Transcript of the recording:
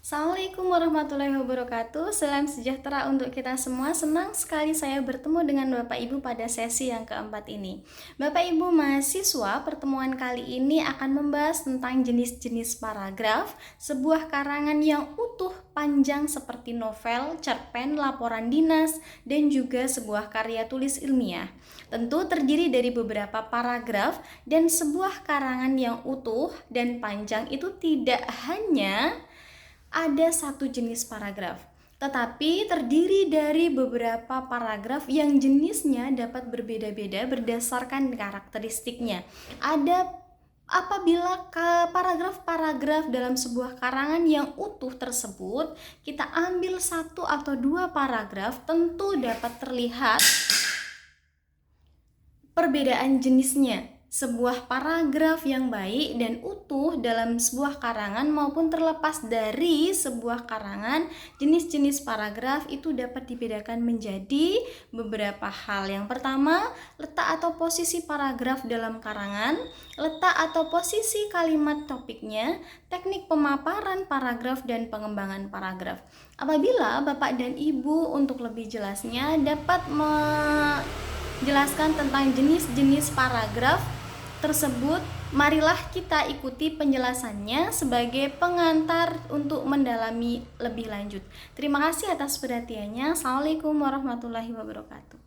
Assalamualaikum warahmatullahi wabarakatuh. Salam sejahtera untuk kita semua. Senang sekali saya bertemu dengan Bapak Ibu pada sesi yang keempat ini. Bapak Ibu mahasiswa, pertemuan kali ini akan membahas tentang jenis-jenis paragraf, sebuah karangan yang utuh panjang seperti novel, cerpen, laporan dinas, dan juga sebuah karya tulis ilmiah. Tentu terdiri dari beberapa paragraf, dan sebuah karangan yang utuh dan panjang itu tidak hanya ada satu jenis paragraf, tetapi terdiri dari beberapa paragraf yang jenisnya dapat berbeda-beda berdasarkan karakteristiknya. Apabila paragraf-paragraf dalam sebuah karangan yang utuh tersebut, kita ambil satu atau dua paragraf, tentu dapat terlihat perbedaan jenisnya. Sebuah paragraf yang baik dan utuh dalam sebuah karangan maupun terlepas dari sebuah karangan, jenis-jenis paragraf itu dapat dibedakan menjadi beberapa hal. Yang pertama, letak atau posisi paragraf dalam karangan, letak atau posisi kalimat topiknya, teknik pemaparan paragraf dan pengembangan paragraf. Apabila Bapak dan Ibu untuk lebih jelasnya dapat menjelaskan tentang jenis-jenis paragraf tersebut, marilah kita ikuti penjelasannya sebagai pengantar untuk mendalami lebih lanjut. Terima kasih atas perhatiannya. Assalamualaikum warahmatullahi wabarakatuh.